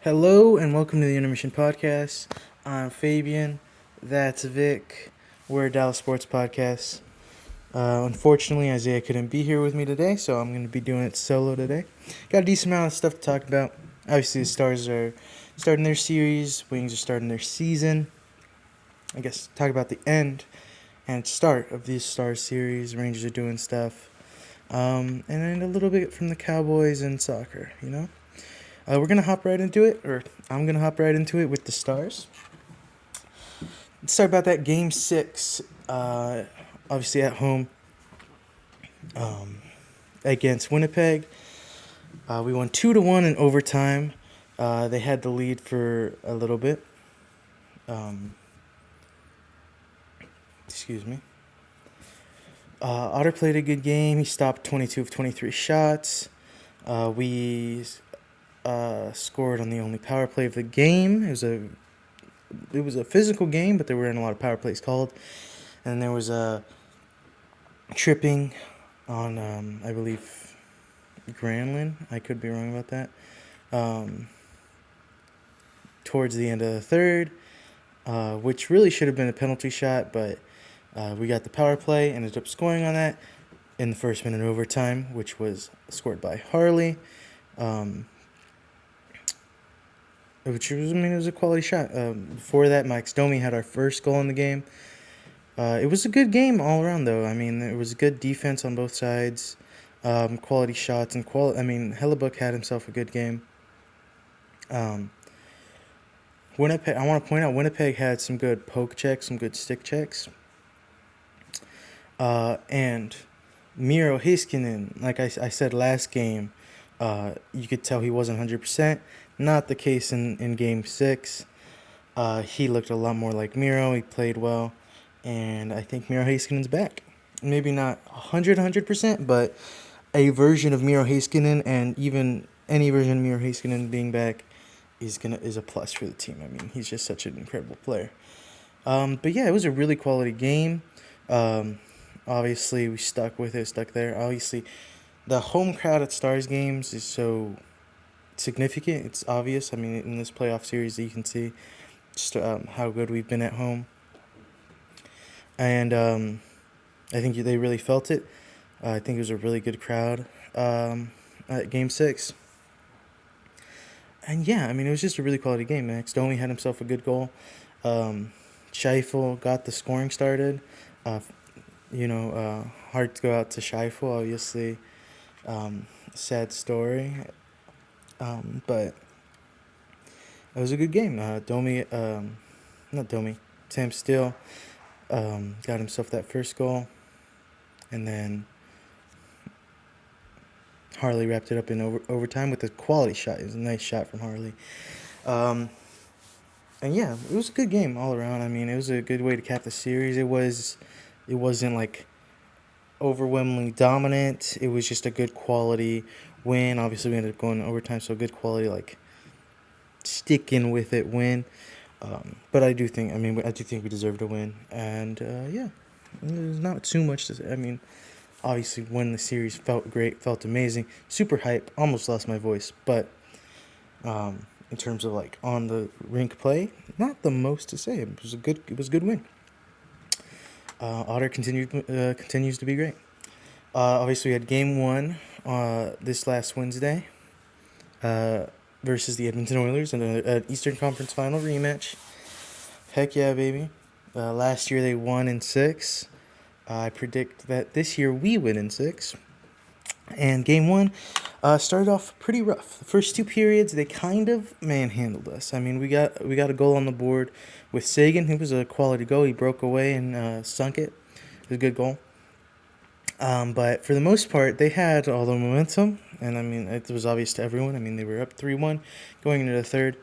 Hello and welcome to the Intermission podcast. I'm Fabian. That's Vic. We're a Dallas sports podcast. Unfortunately, Isaiah couldn't be here with me today, so I'm going to be doing it solo today. Got a decent amount of stuff to talk about. Obviously, the Stars are starting their series. Wings are starting their season. I guess talk about the end and start of the Stars series. Rangers are doing stuff. And then a little bit from the Cowboys and soccer. We're going to hop right into it, or I'm going to hop right into it with the Stars. Let's talk about that Game 6, obviously at home against Winnipeg. We won 2-1 in overtime. They had the lead for a little bit. Excuse me. Otter played a good game. He stopped 22 of 23 shots. We scored on the only power play of the game. It was a physical game, but there weren't a lot of power plays called. And there was a tripping on, I believe, Granlund. I could be wrong about that. Towards the end of the third, which really should have been a penalty shot, but we got the power play, ended up scoring on that in the first minute of overtime, which was scored by Harley. It was a quality shot. Before that, Mike Domi had our first goal in the game. It was a good game all around, though. I mean, it was good defense on both sides, quality shots, and Hellebuck had himself a good game. Winnipeg. I want to point out Winnipeg had some good poke checks, some good stick checks, and Miro Heiskanen, like I said last game, you could tell he wasn't 100%. Not the case in Game 6. He looked a lot more like Miro. He played well. And I think Miro Heiskanen's back. Maybe not 100%, but a version of Miro Heiskanen, and even any version of Miro Heiskanen being back is a plus for the team. I mean, he's just such an incredible player. But yeah, it was a really quality game. Obviously, we stuck there. Obviously, the home crowd at Stars games is so significant. It's obvious. I mean, in this playoff series, you can see just how good we've been at home. And I think they really felt it. I think it was a really good crowd at Game 6. And yeah, I mean, it was just a really quality game. Max Domi had himself a good goal. Scheifele got the scoring started. Heart to go out to Scheifele, obviously. Sad story. But it was a good game. Sam Steele got himself that first goal. And then Harley wrapped it up in overtime with a quality shot. It was a nice shot from Harley. And yeah, it was a good game all around. I mean, it was a good way to cap the series. It wasn't like overwhelmingly dominant. It was just a good quality win. Obviously, we ended up going to overtime, so good quality, like sticking with it win. But I do think we deserved a win. And yeah, there's not too much to say. I mean, obviously, when the series felt great, felt amazing, super hype. Almost lost my voice, but in terms of like on the rink play, not the most to say. It was a good win. Otter continues to be great. Obviously, we had Game 1 this last Wednesday versus the Edmonton Oilers in an Eastern Conference Final rematch. Heck yeah, baby. Last year they won in 6. I predict that this year we win in 6. And Game 1 started off pretty rough. The first 2 periods, they kind of manhandled us. I mean, we got a goal on the board with Sagan. It was a quality goal. He broke away and sunk it. It was a good goal. But for the most part, they had all the momentum. And, I mean, it was obvious to everyone. I mean, they were up 3-1 going into the third.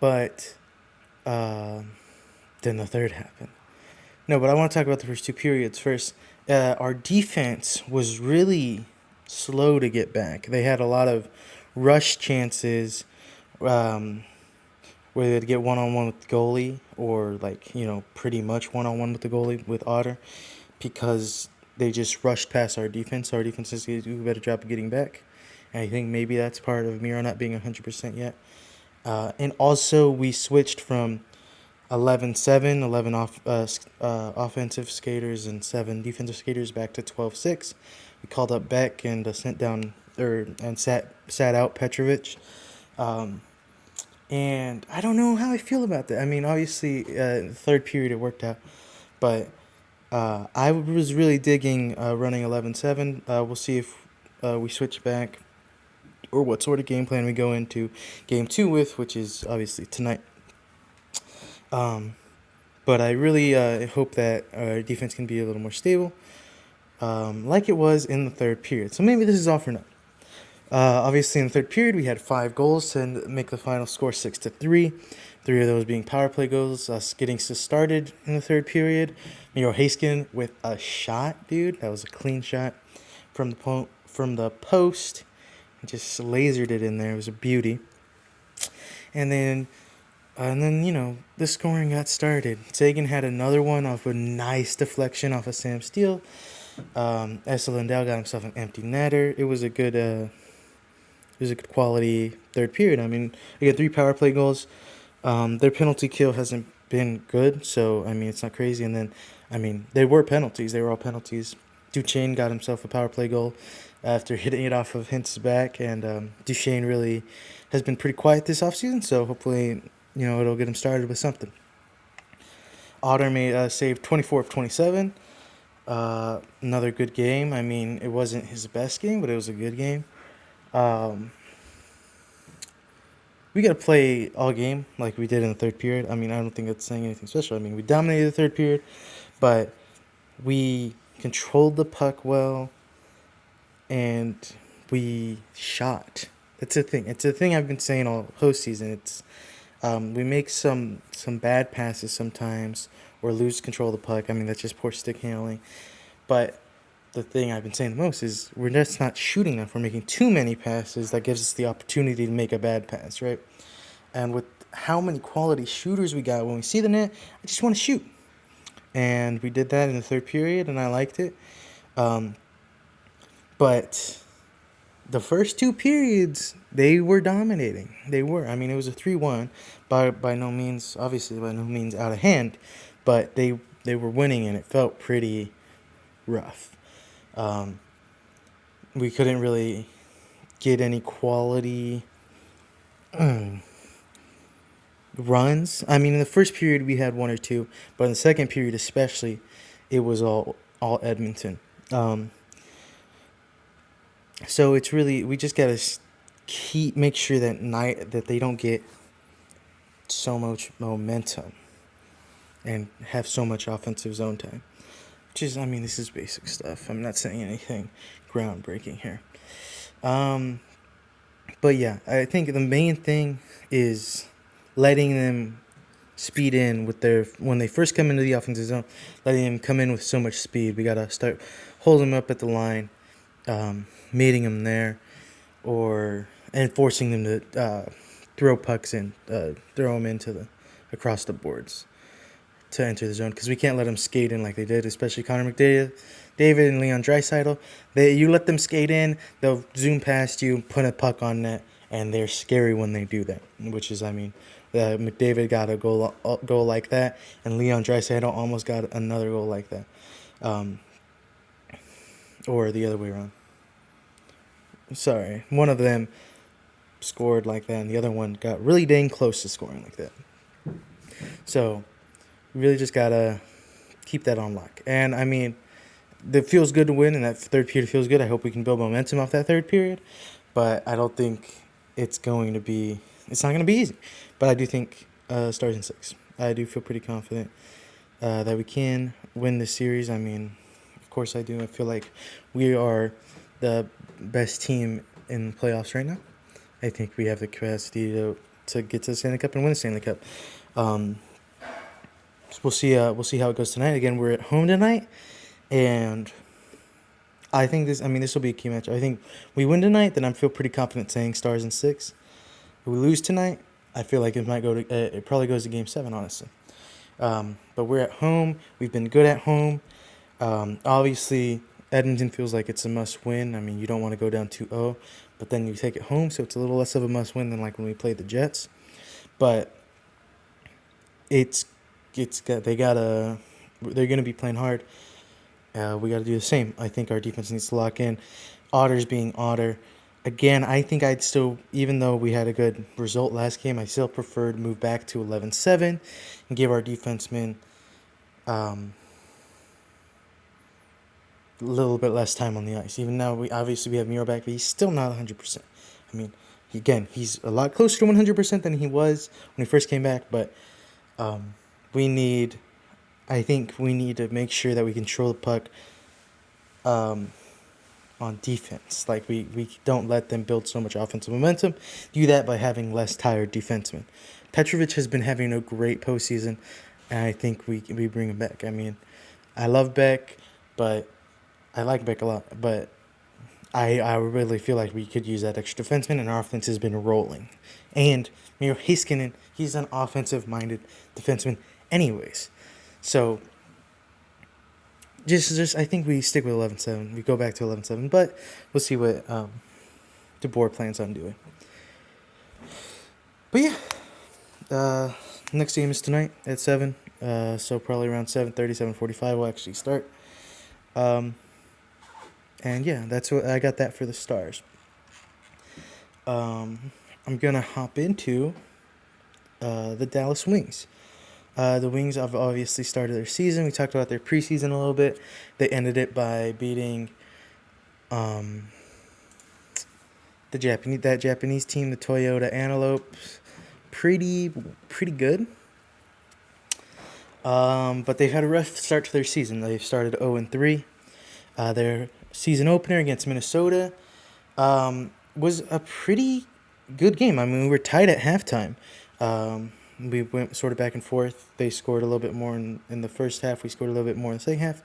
But then the third happened. No, but I want to talk about the first 2 periods first. Our defense was really slow to get back. They had a lot of rush chances where they'd get one-on-one with the goalie or, pretty much one-on-one with the goalie with Otter because they just rushed past our defense. Our defense is going to do a better job of getting back. And I think maybe that's part of Miro not being 100% yet. And also, we switched from 11-7, 11 offensive skaters and 7 defensive skaters back to 12-6. We called up Beck and sent down and sat out Petrovic. Um, and I don't know how I feel about that. I mean, obviously, in the third period it worked out, but I was really digging running 11-7. We'll see if we switch back or what sort of game plan we go into game 2 with, which is obviously tonight. But I really hope that our defense can be a little more stable, like it was in the third period. So maybe this is all for now. Obviously, in the third period, we had 5 goals to make the final score 6-3. 3 of those being power play goals. Us getting started in the third period. Miro Haskin with a shot, dude. That was a clean shot from the post. He just lasered it in there. It was a beauty. And then the scoring got started. Sagan had another one off a nice deflection off of Sam Steele. Esa Lindell got himself an empty netter. It was a good quality third period. I mean, they got 3 power play goals. Their penalty kill hasn't been good, so I mean it's not crazy. And then, I mean, they were penalties. They were all penalties. Duchesne got himself a power play goal after hitting it off of Hintz's back, and Duchesne really has been pretty quiet this offseason, so hopefully, it'll get him started with something. Otter made saved 24 of 27. Another good game. I mean, it wasn't his best game, but it was a good game. We got to play all game like we did in the third period. I mean, I don't think that's saying anything special. I mean, we dominated the third period, but we controlled the puck well, and we shot. That's the thing. It's a thing I've been saying all postseason. It's we make some bad passes sometimes or lose control of the puck. I mean, that's just poor stick handling. But the thing I've been saying the most is we're just not shooting enough. We're making too many passes that gives us the opportunity to make a bad pass, right? And with how many quality shooters we got, when we see the net, I just want to shoot. And we did that in the third period, and I liked it. But the first 2 periods, they were dominating. They were. I mean, it was a 3-1. By no means, obviously, by no means out of hand. But they were winning, and it felt pretty rough. We couldn't really get any quality runs. I mean, in the first period we had 1 or 2, but in the second period especially, it was all Edmonton. So it's really, we just gotta make sure that they don't get so much momentum and have so much offensive zone time. Which is, I mean, this is basic stuff. I'm not saying anything groundbreaking here. But yeah, I think the main thing is letting them speed in when they first come into the offensive zone, letting them come in with so much speed. We got to start holding them up at the line, meeting them there, and forcing them to throw pucks in, throw them across the boards to enter the zone, because we can't let them skate in like they did, especially Connor McDavid and Leon Draisaitl. You let them skate in, they'll zoom past you, put a puck on net, and they're scary when they do that. Which is, I mean, McDavid got a goal like that, and Leon Draisaitl almost got another goal like that, or the other way around. Sorry, one of them scored like that, and the other one got really dang close to scoring like that. So we really just gotta keep that on lock. And I mean, it feels good to win, and that third period feels good. I hope we can build momentum off that third period, but I don't think it's not going to be easy. But I do think Stars in 6. I do feel pretty confident that we can win this series. I mean, of course I do. I feel like we are the best team in the playoffs right now. I think we have the capacity to get to the Stanley Cup and win the Stanley Cup. We'll see how it goes tonight. Again, we're at home tonight, and I think this will be a key match. I think we win tonight, then I feel pretty confident saying Stars in 6. If we lose tonight, I feel like it probably goes to Game 7, honestly. But we're at home. We've been good at home. Obviously, Edmonton feels like it's a must-win. I mean, you don't want to go down 2-0, but then you take it home, so it's a little less of a must-win than like when we played the Jets. But it's they're gonna be playing hard. We got to do the same. I think our defense needs to lock in. Otter's being Otter. Again, I think I'd still, even though we had a good result last game, I still prefer to move back to 11-7 and give our defensemen a little bit less time on the ice. Even though we have Miro back, but he's still not 100%. I mean, he's a lot closer to 100% than he was when he first came back, but I think we need to make sure that we control the puck on defense. Like, we don't let them build so much offensive momentum. Do that by having less tired defensemen. Petrovic has been having a great postseason, and I think we bring him back. I mean, I love Beck, but I like Beck a lot, but I really feel like we could use that extra defenseman, and our offense has been rolling. And Miro Heiskanen, he's an offensive-minded defenseman anyways. So just I think we stick with 11-7. We go back to 11-7, but we'll see what DeBoer plans on doing. But yeah, next game is tonight at 7. So probably around 7:30, 7:45 we'll actually start. And yeah, that's what I got that for the Stars. I'm gonna hop into the Dallas Wings. The Wings have obviously started their season. We talked about their preseason a little bit. They ended it by beating the Japanese team, the Toyota Antelopes. Pretty good. But they've had a rough start to their season. They've started 0-3. Their season opener against Minnesota was a pretty good game. I mean, we were tied at halftime. We went sort of back and forth. They scored a little bit more in the first half. We scored a little bit more in the second half.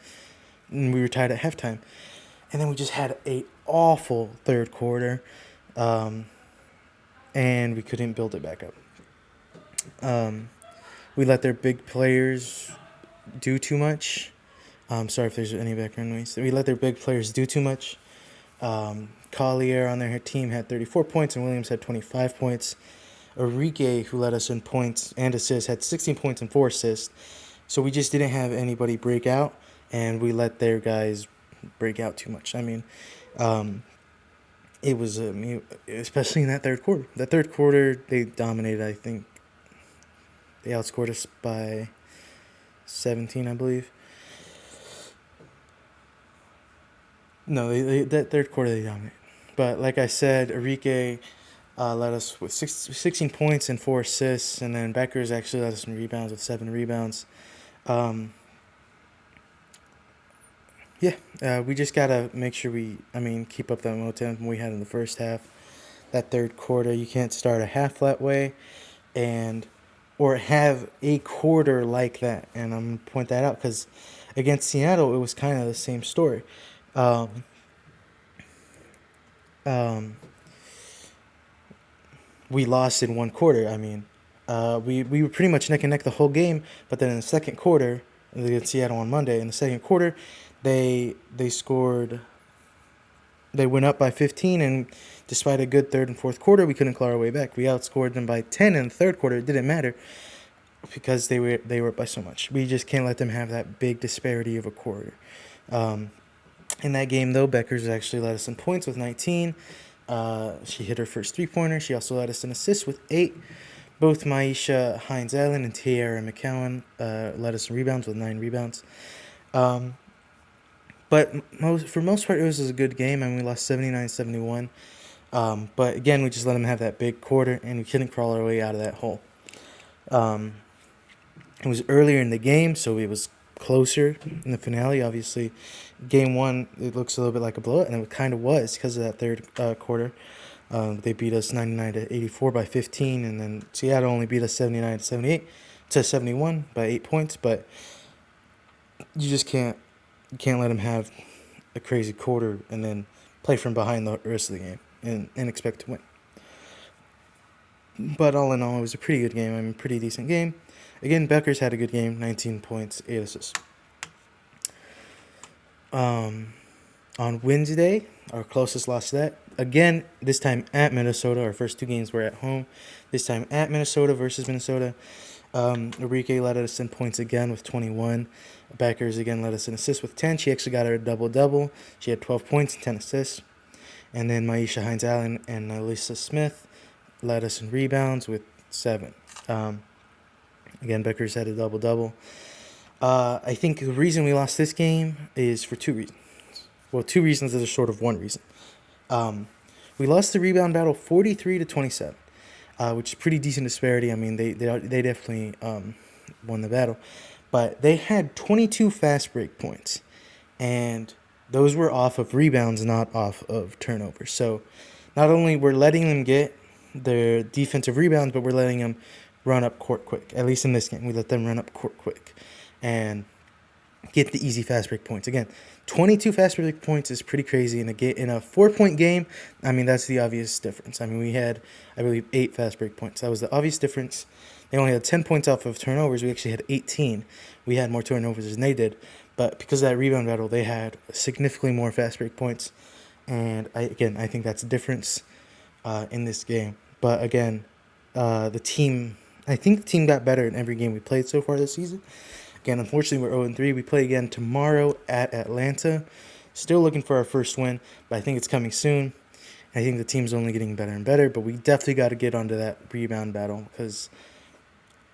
And we were tied at halftime. And then we just had an awful third quarter. And we couldn't build it back up. We let their big players do too much. Sorry if there's any background noise. We let their big players do too much. Collier on their team had 34 points and Williams had 25 points. Enrique, who led us in points and assists, had 16 points and 4 assists. So we just didn't have anybody break out, and we let their guys break out too much. I mean, it was, especially in that third quarter. That third quarter, they dominated, I think. They outscored us by 17, I believe. No, that third quarter they dominated. But like I said, Enrique led us with 16 points and 4 assists, and then Becker's actually led us in rebounds with 7 rebounds. We just got to make sure keep up that momentum we had in the first half. That third quarter, you can't start a half that way or have a quarter like that. And I'm going to point that out because against Seattle, it was kind of the same story. We lost in one quarter. I mean, we were pretty much neck and neck the whole game, but then in the second quarter, against Seattle on Monday, in the second quarter, they scored. They went up by 15, and despite a good third and fourth quarter, we couldn't claw our way back. We outscored them by 10 in the third quarter. It didn't matter because they were up by so much. We just can't let them have that big disparity of a quarter. In that game, though, Becker's actually led us in points with 19. She hit her first three-pointer. She also led us in assists with 8. Both Maisha Hines-Allen and Tiara McCowan led us in rebounds with 9 rebounds. But for most part, it was a good game, and we lost 79-71. But again, we just let them have that big quarter, and we couldn't crawl our way out of that hole. It was earlier in the game, so it was closer in the finale. Obviously, game 1, it looks a little bit like a blowout, and it kind of was because of that third quarter. They beat us 99-84 by 15, and then Seattle only beat us 79-71 by 8 points. But you just can't let them have a crazy quarter and then play from behind the rest of the game and expect to win. But all in all, it was a pretty good game. I mean, pretty decent game. Again, Becker's had a good game, 19 points, 8 assists. On Wednesday, our closest loss to that. Again, this time at Minnesota. Our first 2 games were at home. This time at Minnesota versus Minnesota. Enrique led us in points again with 21. Beckers again led us in assists with 10. She actually got her double-double. She had 12 points and 10 assists. And then Maisha Hines-Allen and Alyssa Smith led us in rebounds with 7. Again, Beckers had a double-double. I think the reason we lost this game is for 2 reasons. Well, 2 reasons that are sort of 1 reason. We lost the rebound battle 43-27, which is pretty decent disparity. I mean, they definitely won the battle. But they had 22 fast break points, and those were off of rebounds, not off of turnovers. So not only we're letting them get their defensive rebounds, but we're letting them run up court quick. At least in this game, we let them run up court quick and get the easy fast break points. Again, 22 fast break points is pretty crazy in a 4-point game. I mean, that's the obvious difference. I mean, we had, I believe, 8 fast break points. That was the obvious difference. They only had 10 points off of turnovers. We actually had 18. We had more turnovers than they did. But because of that rebound battle, they had significantly more fast break points. And I think that's the difference in this game. But again, I think the team got better in every game we played so far this season. Again, unfortunately, we're 0-3. We play again tomorrow at Atlanta. Still looking for our first win, but I think it's coming soon. I think the team's only getting better and better, but we definitely got to get onto that rebound battle because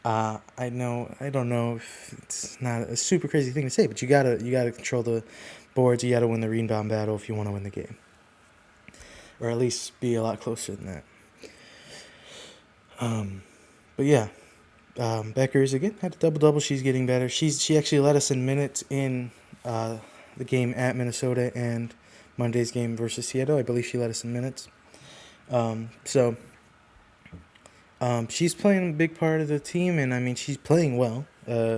I don't know if it's not a super crazy thing to say, but you gotta control the boards. You gotta win the rebound battle if you want to win the game, or at least be a lot closer than that. But yeah. Beckers again had a double-double. She's getting better. She actually led us in minutes in the game at Minnesota and Monday's game versus Seattle. I believe she led us in minutes. She's playing a big part of the team, and I mean she's playing well.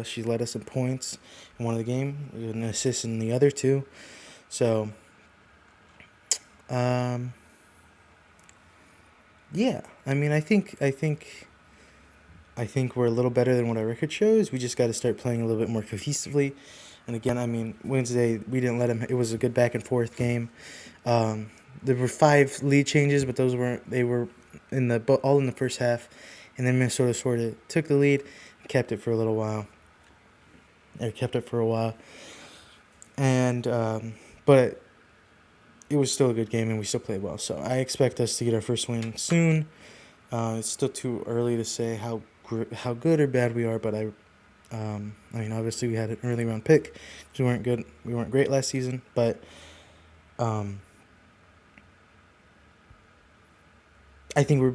She led us in points in one of the game, an assist in the other 2. So, yeah. I mean, I think we're a little better than what our record shows. We just got to start playing a little bit more cohesively. And again, I mean, Wednesday, we didn't let them. It was a good back and forth game. There were 5 lead changes, but they were all in the first half. And then Minnesota sort of took the lead, kept it for a little while. And, but it was still a good game, and we still played well. So I expect us to get our first win soon. It's still too early to say how good or bad we are, but I mean, obviously we had an early round pick. We weren't good. We weren't great last season, but I think we're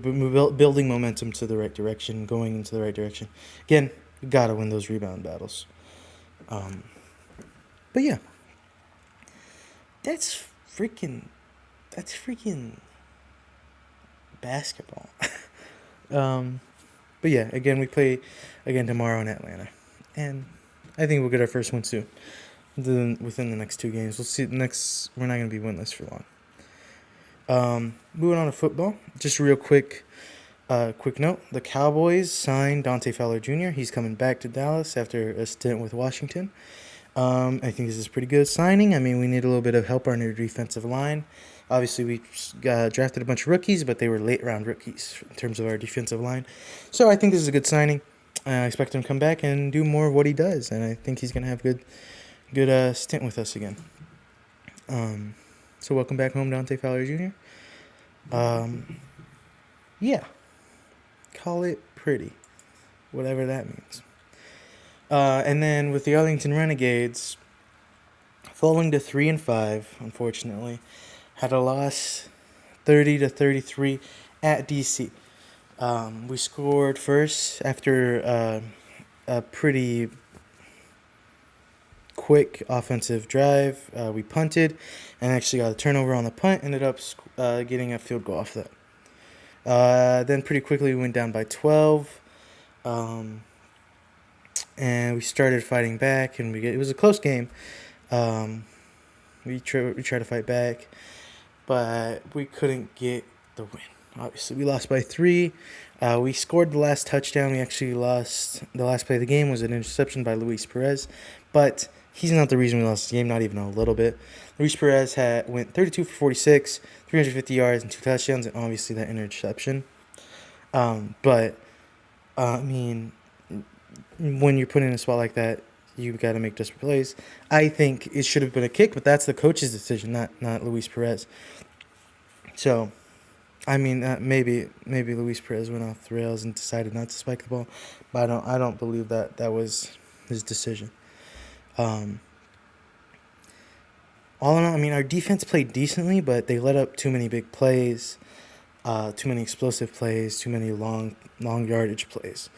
building momentum to the right direction, going into the right direction. Again, we gotta win those rebound battles. But yeah, that's freaking basketball. But yeah, again, we play again tomorrow in Atlanta, and I think we'll get our first win soon. Within the next 2 games, we'll see. We're not going to be winless for long. Moving on to football, just real quick note: the Cowboys signed Dante Fowler Jr. He's coming back to Dallas after a stint with Washington. I think this is a pretty good signing. I mean, we need a little bit of help on our defensive line. Obviously, we drafted a bunch of rookies, but they were late-round rookies in terms of our defensive line. So I think this is a good signing. I expect him to come back and do more of what he does, and I think he's going to have good stint with us again. So welcome back home, Dante Fowler Jr. Yeah. Call it pretty, whatever that means. And then with the Arlington Renegades, falling to 3-5, unfortunately, had a loss 30-33 at DC. We scored first after a pretty quick offensive drive. We punted and actually got a turnover on the punt. Ended up getting a field goal off that. Then pretty quickly we went down by 12. And we started fighting back, and it was a close game. We tried to fight back, but we couldn't get the win. Obviously, we lost by 3. We scored the last touchdown. We actually lost. The last play of the game was an interception by Luis Perez, but He's not the reason we lost the game, not even a little bit. Luis Perez went 32 for 46, 350 yards, and 2 touchdowns, and obviously that interception. But I mean, when you're put in a spot like that, you got to make desperate plays. I think it should have been a kick, but that's the coach's decision, not Luis Perez. So, I mean, maybe Luis Perez went off the rails and decided not to spike the ball, but I don't believe that was his decision. All in all, I mean, our defense played decently, but they let up too many big plays, too many explosive plays, too many long yardage plays.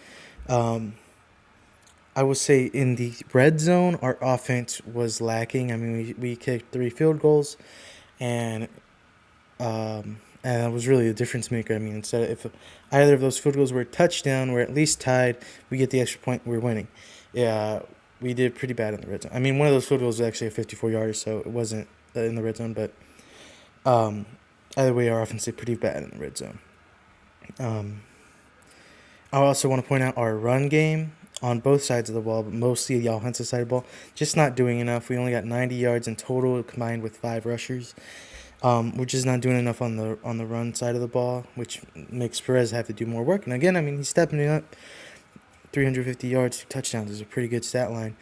I would say in the red zone, our offense was lacking. I mean, we kicked 3 field goals, and it was really a difference maker. I mean, instead of, if either of those field goals were a touchdown, we're at least tied. We get the extra point, we're winning. Yeah, we did pretty bad in the red zone. I mean, one of those field goals was actually a 54-yarder, so it wasn't in the red zone. But either way, our offense did pretty bad in the red zone. I also want to point out our run game on both sides of the ball, but mostly the offensive side of the ball, just not doing enough. We only got 90 yards in total combined with 5 rushers. We're just not doing enough on the run side of the ball, which makes Perez have to do more work. And again, I mean, he's stepping it up. 350 yards, 2 touchdowns is a pretty good stat line,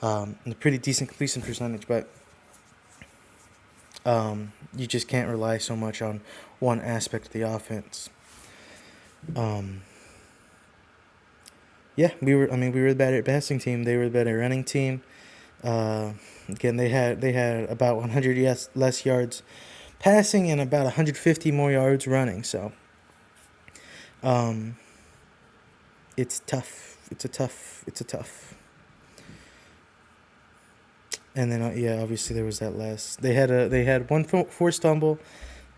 and a pretty decent completion percentage. But you just can't rely so much on one aspect of the offense. Yeah, we were the better passing team. They were the better running team. Again, they had about 100 less yards passing and about 150 more yards running. So, it's tough. It's a tough. And then obviously there was that last. They had one forced fumble,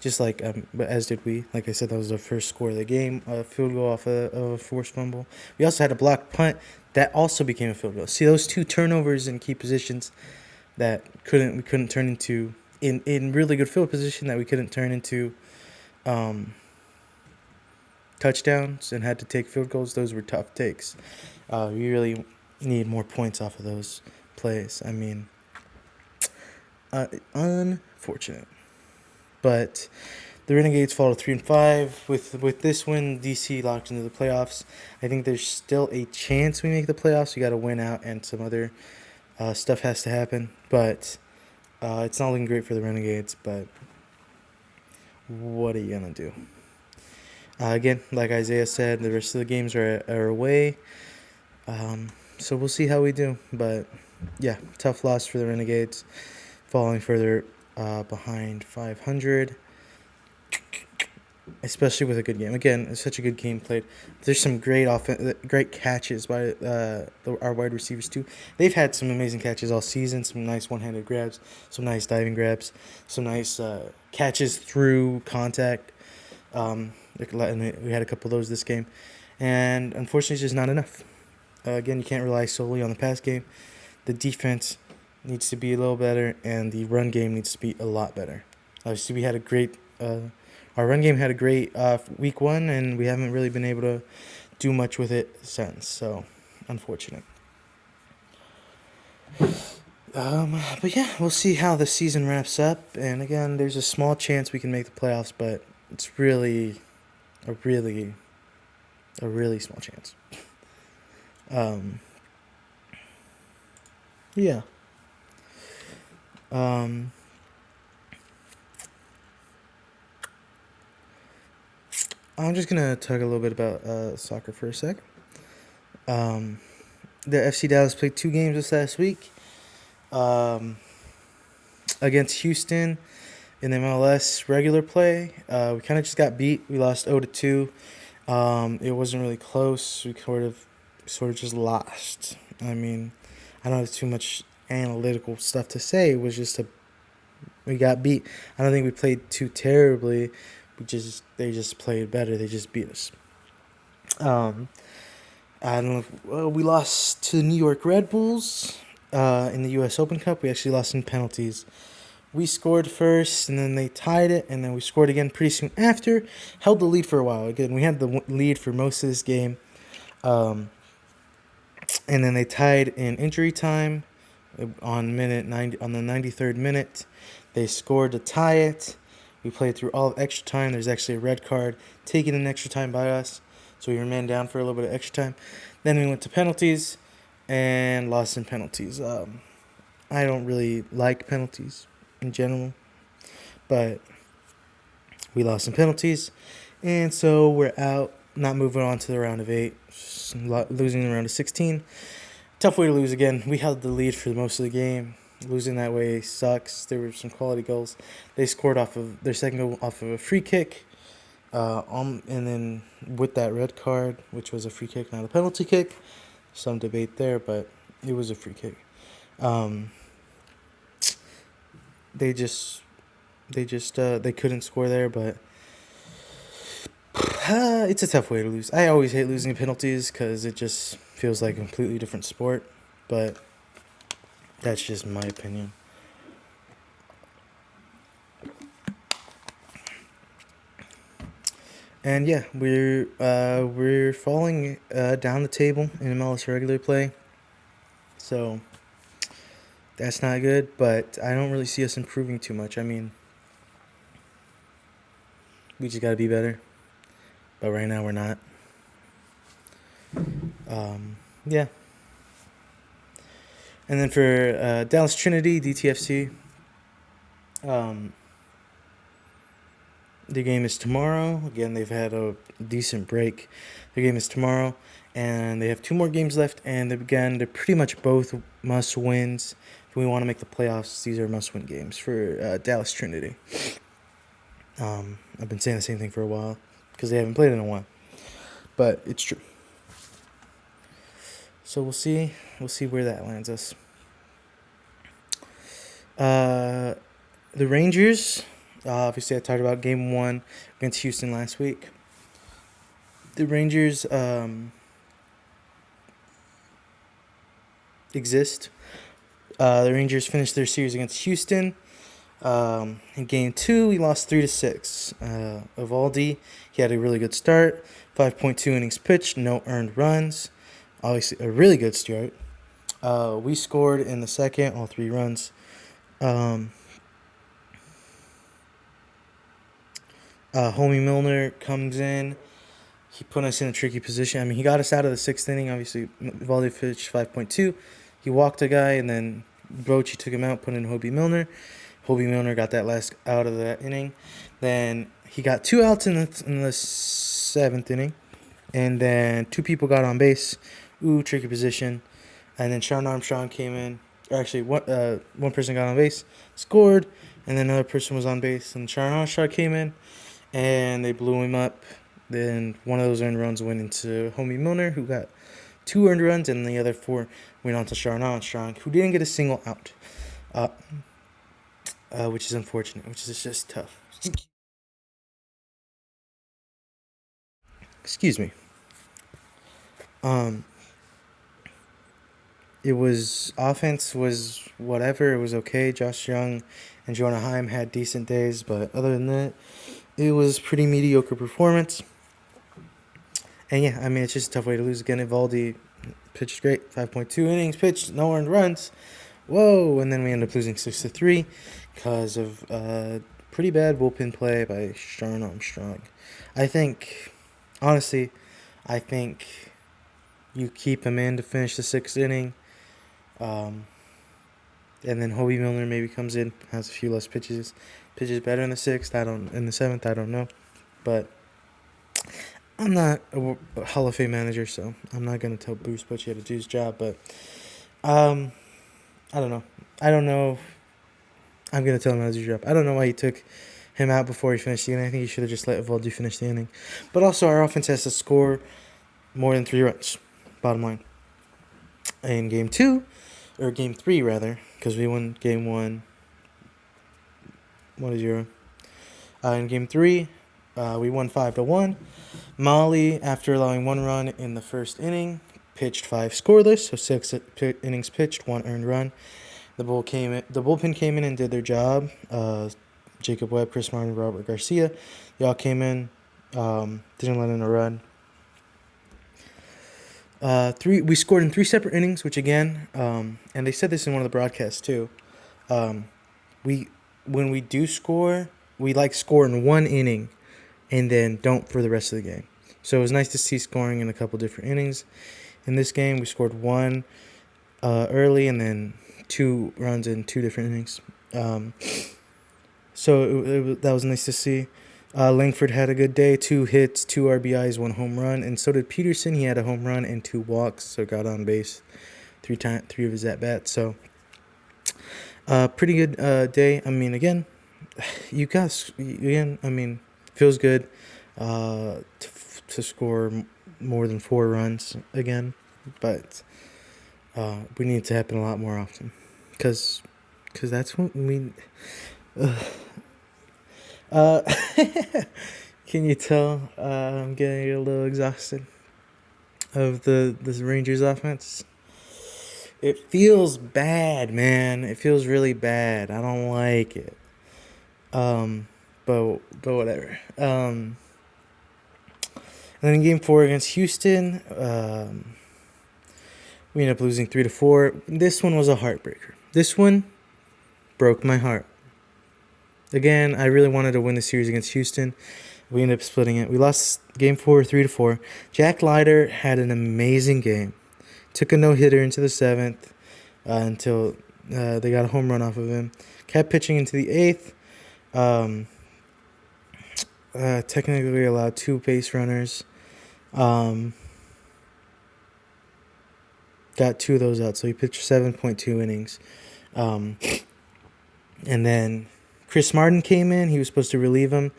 just like but as did we. Like I said, that was our first score of the game. A field goal off a forced fumble. We also had a blocked punt that also became a field goal. See, those 2 turnovers in key positions that we couldn't turn into in really good field position that we couldn't turn into touchdowns and had to take field goals. Those were tough takes. We really need more points off of those plays. I mean, unfortunate. But the Renegades fall to 3-5. With this win, DC locked into the playoffs. I think there's still a chance we make the playoffs. We got to win out, and some other stuff has to happen. But it's not looking great for the Renegades. But what are you gonna do? Again, like Isaiah said, the rest of the games are away. So we'll see how we do. But yeah, tough loss for the Renegades, falling further behind 500, especially with a good game. Again, it's such a good game played. There's some great catches by our wide receivers too. They've had some amazing catches all season, some nice one-handed grabs, some nice diving grabs, some nice catches through contact. We had a couple of those this game, and unfortunately it's just not enough. Again, you can't rely solely on the pass game. The defense needs to be a little better, and the run game needs to be a lot better. Obviously, we had a great our run game had a great week 1, and we haven't really been able to do much with it since. So, unfortunate. But yeah, we'll see how the season wraps up. And again, there's a small chance we can make the playoffs, but it's really a really small chance. Yeah. I'm just gonna talk a little bit about soccer for a sec. The FC Dallas played 2 games this last week. Against Houston in the MLS regular play. We kind of just got beat. We lost 0-2. It wasn't really close. We sort of just lost. I mean, I don't have too much analytical stuff to say. It was just we got beat. I don't think we played too terribly. They just played better. They just beat us. I don't know. We lost to the New York Red Bulls in the U.S. Open Cup. We actually lost in penalties. We scored first, and then they tied it, and then we scored again pretty soon after. Held the lead for a while. Again, we had the lead for most of this game. And then they tied in injury time. On minute 90, on the 93rd minute, they scored to tie it. We played through all of extra time. There's actually a red card taken in extra time by us, so we were man down for a little bit of extra time. Then we went to penalties and lost in penalties. I don't really like penalties in general, but we lost in penalties, and so we're out. Not moving on to the round of 8, losing the round of 16. Tough way to lose again. We held the lead for most of the game. Losing that way sucks. There were some quality goals. They scored off of their second goal off of a free kick. And then with that red card, which was a free kick, not a penalty kick. Some debate there, but it was a free kick. They couldn't score there, but it's a tough way to lose. I always hate losing penalties because it just feels like a completely different sport, but that's just my opinion. And yeah, we're falling down the table in MLS regular play, so that's not good. But I don't really see us improving too much. I mean, we just gotta be better. But right now we're not. Yeah. And then for Dallas Trinity, DTFC, the game is tomorrow. Again, they've had a decent break. The game is tomorrow, and they have 2 more games left. And again, they're pretty much both must-wins. If we want to make the playoffs, these are must-win games for Dallas Trinity. I've been saying the same thing for a while because they haven't played in a while, but it's true. So we'll see. We'll see where that lands us. The Rangers. Obviously, I talked about Game 1 against Houston last week. The Rangers exist. The Rangers finished their series against Houston. In Game 2, we lost 3-6. Evaldi, he had a really good start. 5.2 innings pitched, no earned runs. Obviously, a really good start. We scored in the second, all 3 runs. Homie Milner comes in. He put us in a tricky position. I mean, he got us out of the 6th inning. Obviously, Evaldi pitched 5.2. He walked a guy, and then Bochy took him out, put in Hobie Milner. Hobie Milner got that last out of that inning. Then he got 2 outs in the 7th inning. And then 2 people got on base. Tricky position. And then Sean Armstrong came in. Actually, one person got on base, scored, and then another person was on base. And Sean Armstrong came in, and they blew him up. Then one of those earned runs went into Homie Milner, who got 2 earned runs, and the other 4 went on to Sean Armstrong, who didn't get a single out, which is unfortunate, which is just tough. Excuse me. It was offense was whatever. It was okay. Josh Young and Jonah Heim had decent days, but other than that, it was pretty mediocre performance. And yeah, I mean, it's just a tough way to lose again. Evaldi pitched great, 5.2 innings pitched, no earned runs. Whoa! And then we ended up losing 6-3 because of pretty bad bullpen play by Sean Armstrong. Honestly, I think you keep him in to finish the 6th inning. And then Hobie Milner maybe comes in, has a few less pitches better in the 6th. In the 7th, I don't know, but I'm not a Hall of Fame manager, so I'm not gonna tell Bruce Bochy how to do his job. But I don't know. I'm gonna tell him how to do his job. I don't know why he took him out before he finished the inning. I think he should have just let Evaldi finish the inning. But also, our offense has to score more than 3 runs. Bottom line. In Game 2. Or Game 3, rather, because we won Game 1 1-0. In Game 3, we won 5-1. Molly, after allowing 1 run in the 1st inning, pitched 5 scoreless, so 6 innings pitched, 1 earned run. The bullpen came in and did their job. Jacob Webb, Chris Martin, Robert Garcia, they all came in, didn't let in a run. We scored in three separate innings, which again, and they said this in one of the broadcasts too. Um, we when we do score, we like score in one inning, and then don't for the rest of the game. So it was nice to see scoring in a couple different innings. In this game, we scored one early, and then 2 runs in 2 different innings. Um, that was nice to see. Langford had a good day, 2 hits, 2 RBIs, 1 home run, and so did Peterson. He had a home run and 2 walks, so got on base 3 of his at bats. So pretty good day. I mean, again, you guys, again, I mean, feels good to score more than 4 runs again, but we need it to happen a lot more often, because that's what we. Uh, can you tell I'm getting a little exhausted of the Rangers offense? It feels bad, man. It feels really bad. I don't like it. But whatever. And then in Game 4 against Houston, we ended up losing 3-4. This one was a heartbreaker. This one broke my heart. Again, I really wanted to win the series against Houston. We ended up splitting it. We lost Game 4 3-4. Jack Leiter had an amazing game. Took a no-hitter into the 7th until they got a home run off of him. Kept pitching into the 8th. Technically allowed 2 base runners. Got 2 of those out, so he pitched 7.2 innings. And then Chris Martin came in. He was supposed to relieve him.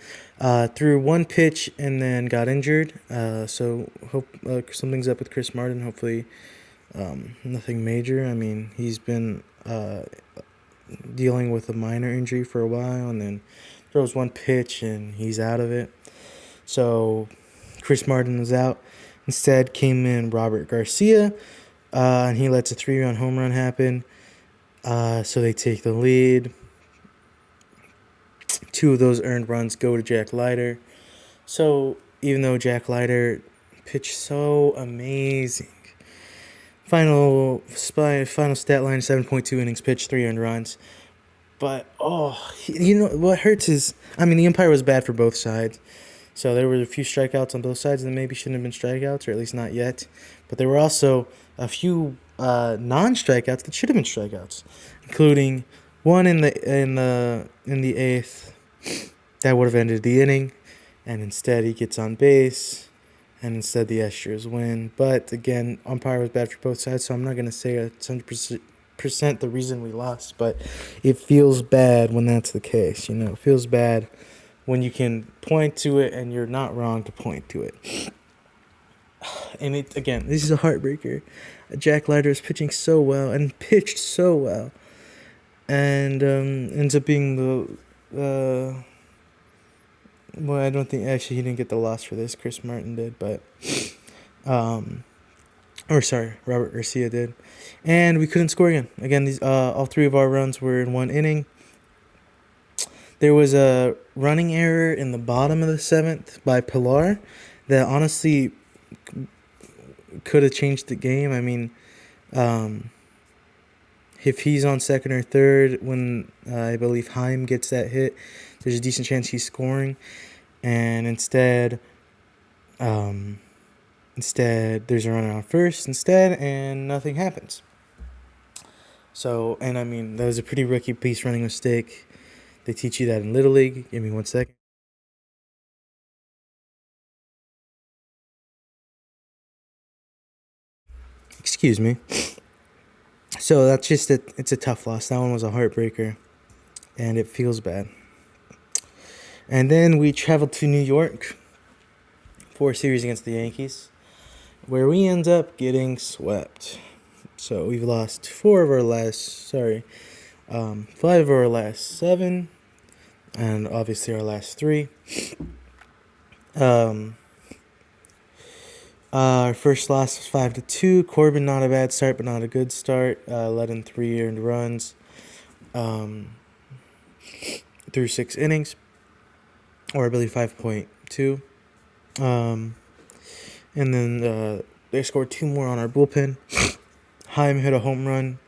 Threw 1 pitch and then got injured. So hope something's up with Chris Martin. Hopefully nothing major. I mean, he's been dealing with a minor injury for a while, and then throws 1 pitch and he's out of it. So Chris Martin was out. Instead came in Robert Garcia, and he lets a 3-run home run happen. So they take the lead. 2 of those earned runs go to Jack Leiter. So even though Jack Leiter pitched so amazing, final stat line: 7.2 innings pitched, 3 earned runs. But what hurts is, I mean, the umpire was bad for both sides. So there were a few strikeouts on both sides that maybe shouldn't have been strikeouts, or at least not yet. But there were also a few non-strikeouts that should have been strikeouts, including one in the 8th that would have ended the inning, and instead he gets on base, and instead the Astros win. But again, umpire was bad for both sides, so I'm not gonna say it's 100% the reason we lost, but it feels bad when that's the case. It feels bad when you can point to it and you're not wrong to point to it. And this is a heartbreaker. Jack Leiter is pitching so well and pitched so well, and ends up being the well, I don't think actually he didn't get the loss for this. Chris Martin did, but Robert Garcia did, and we couldn't score again. Again, these all 3 of our runs were in 1 inning. There was a running error in the bottom of the 7th by Pilar that honestly could have changed the game. I mean, if he's on second or third when I believe Heim gets that hit, there's a decent chance he's scoring. And instead there's a runner on first instead, and nothing happens. So, and I mean, that was a pretty rookie piece running mistake. They teach you that in Little League. Give me 1 second. Excuse me. So that's just it's a tough loss. That one was a heartbreaker, and it feels bad. And then we traveled to New York for a series against the Yankees, where we end up getting swept. So we've lost 5 of our last 7, and obviously our last 3. Our first loss was 5-2. Corbin, not a bad start, but not a good start. Led in 3 earned runs through 6 innings, or I believe 5.2. And then They scored 2 more on our bullpen. Heim hit a home run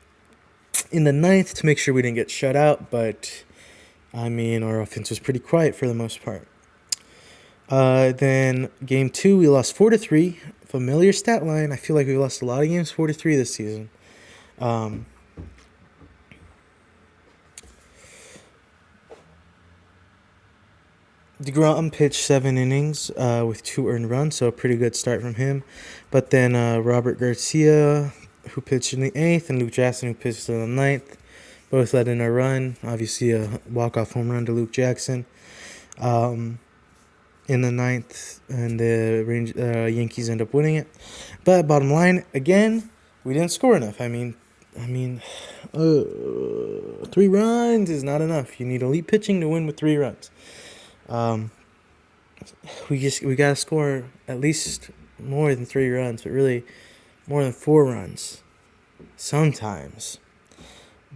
in the 9th to make sure we didn't get shut out, but I mean, our offense was pretty quiet for the most part. Then game 2, we lost 4-3. Familiar stat line. I feel like we lost a lot of games 4-3 this season. DeGrom pitched 7 innings with 2 earned runs, so a pretty good start from him. But then Robert Garcia, who pitched in the 8th, and Luke Jackson, who pitched in the 9th, both let in a run. Obviously, a walk-off home run to Luke Jackson in the 9th, and the Yankees end up winning it. But bottom line, again, we didn't score enough. I mean, 3 runs is not enough. You need elite pitching to win with 3 runs. We gotta score at least more than 3 runs, but really more than 4 runs sometimes.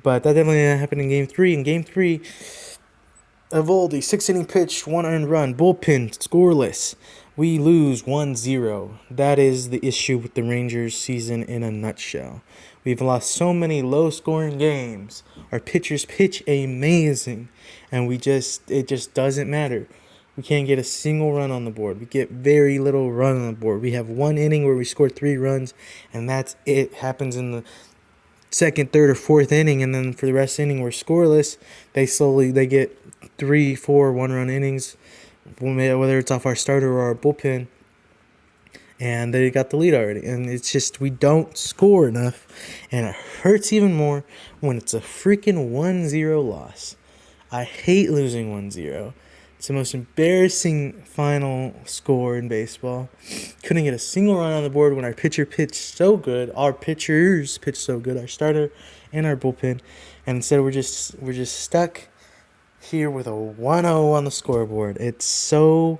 But that definitely didn't happen in game 3. In game 3, Eovaldi, 6-inning pitch, 1 earned run, bullpen scoreless. We lose 1-0. That is the issue with the Rangers season in a nutshell. We've lost so many low-scoring games. Our pitchers pitch amazing, and it just doesn't matter. We can't get a single run on the board. We get very little run on the board. We have 1 inning where we scored 3 runs, and that's it. Happens in the 2nd, 3rd, or 4th inning, and then for the rest of the inning, we're scoreless. They get 3, 4 one-run innings, whether it's off our starter or our bullpen, and they got the lead already. And it's just we don't score enough, and it hurts even more when it's a freaking 1-0 loss. I hate losing 1-0. It's the most embarrassing final score in baseball. Couldn't get a single run on the board when our pitcher pitched so good. Our pitchers pitched so good, our starter and our bullpen, and instead we're just stuck here with a 1-0 on the scoreboard. It's so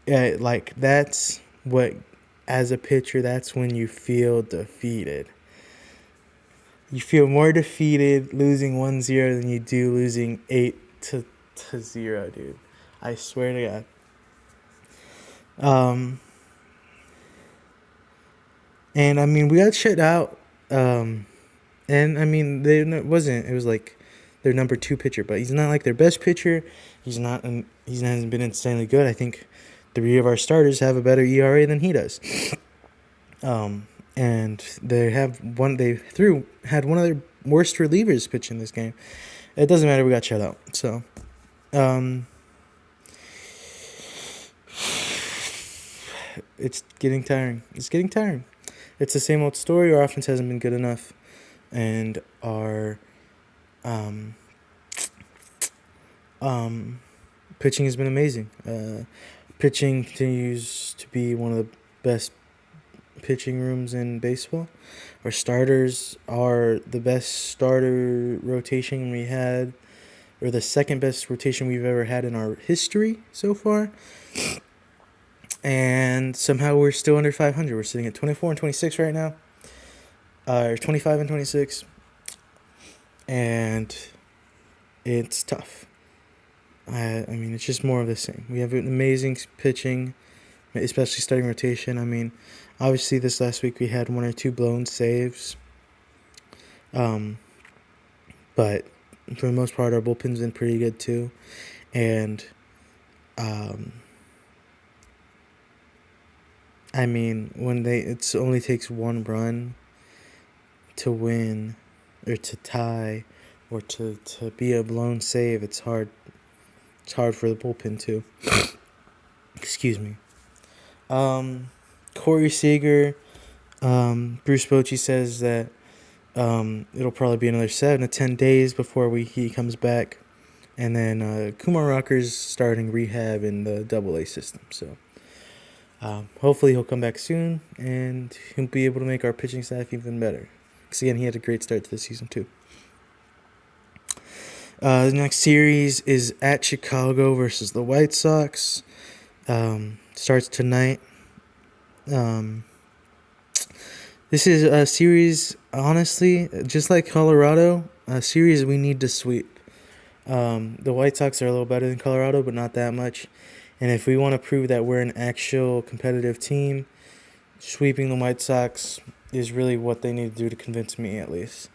that's what, as a pitcher, that's when you feel defeated. You feel more defeated losing 1-0 than you do losing 8-0, dude. I swear to God. And I mean, we got shut out. And I mean, it was like their number 2 pitcher, but he's not like their best pitcher. He hasn't been insanely good. I think 3 of our starters have a better ERA than he does. And they had one of their worst relievers pitch in this game. It doesn't matter, we got shut out. So it's getting tiring. It's the same old story. Our offense hasn't been good enough, and our pitching has been amazing. Pitching continues to be one of the best pitching rooms in baseball. Our starters are the best starter rotation we had, or the second best rotation we've ever had in our history so far. And somehow we're still under 500. We're sitting at 24-26 right now, or 25-26, and it's tough. I mean, it's just more of the same. We have an amazing pitching, especially starting rotation. I mean, obviously this last week we had 1 or 2 blown saves. But for the most part, our bullpen's been pretty good too. And, I mean, it only takes 1 run to win, or to tie, or to be a blown save. It's hard. It's hard for the bullpen too. Excuse me. Corey Seager, Bruce Bochy says that it'll probably be another 7 to 10 days before he comes back, and then Kumar Rocker's starting rehab in the AA system. So hopefully he'll come back soon, and he'll be able to make our pitching staff even better. Because again, he had a great start to the season too. The next series is at Chicago versus the White Sox. Starts tonight. This is a series, honestly, just like Colorado, a series we need to sweep. The White Sox are a little better than Colorado, but not that much. And if we want to prove that we're an actual competitive team, sweeping the White Sox is really what they need to do to convince me, at least.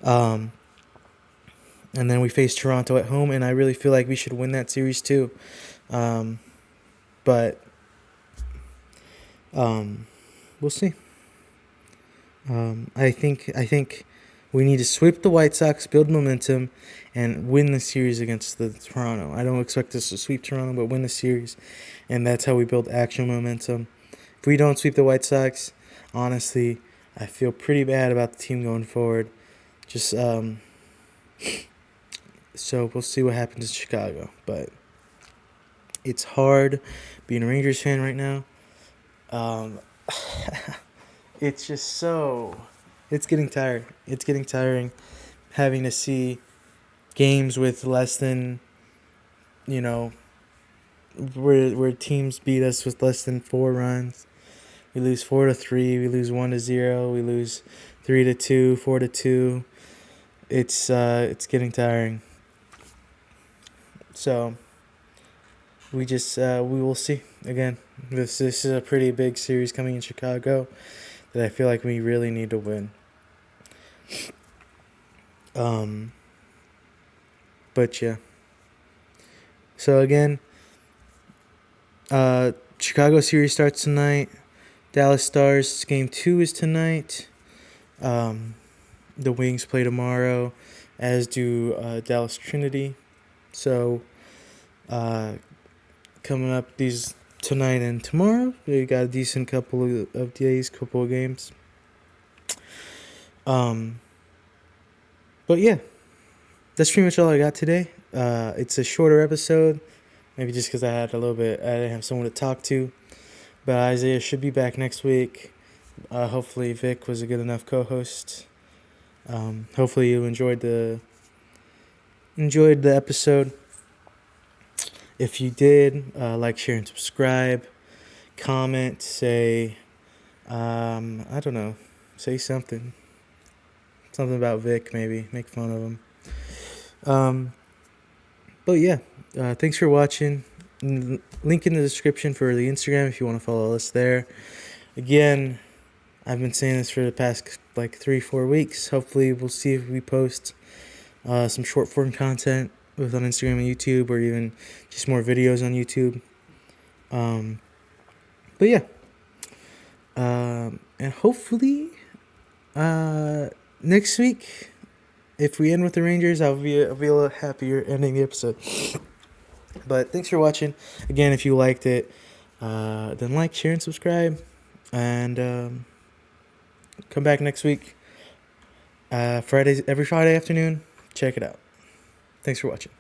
Um, and then we face Toronto at home, and I really feel like we should win that series too. Um, but we'll see. I think we need to sweep the White Sox, build momentum, and win the series against the Toronto. I don't expect us to sweep Toronto, but win the series, and that's how we build actual momentum. If we don't sweep the White Sox, honestly, I feel pretty bad about the team going forward. Just so we'll see what happens in Chicago, but it's hard being a Rangers fan right now. Um, it's just so. It's getting tired. It's getting tiring having to see games with less than, you know, where teams beat us with less than 4 runs. We lose 4-3. We lose 1-0. We lose 3-2, 4-2. It's getting tiring. So we will see again. This is a pretty big series coming in Chicago that I feel like we really need to win. But yeah. So again, Chicago series starts tonight. Dallas Stars game 2 is tonight. The Wings play tomorrow, as do Dallas Trinity. So coming up these tonight and tomorrow, we got a decent couple of days, couple of games. But yeah, that's pretty much all I got today. It's a shorter episode, maybe just because I didn't have someone to talk to. But Isaiah should be back next week. Hopefully Vic was a good enough co-host. Hopefully you enjoyed the episode. If you did, like, share, and subscribe. Comment, say, I don't know, say something. Something about Vic, maybe. Make fun of him. But yeah, thanks for watching. Link in the description for the Instagram if you want to follow us there. Again, I've been saying this for the past 3-4 weeks. Hopefully we'll see if we post some short form content both on Instagram and YouTube, or even just more videos on YouTube. But yeah, and hopefully next week, if we end with the Rangers, I'll be a little happier ending the episode. But thanks for watching. Again, if you liked it, then like, share, and subscribe. And come back next week. Every Friday afternoon. Check it out. Thanks for watching.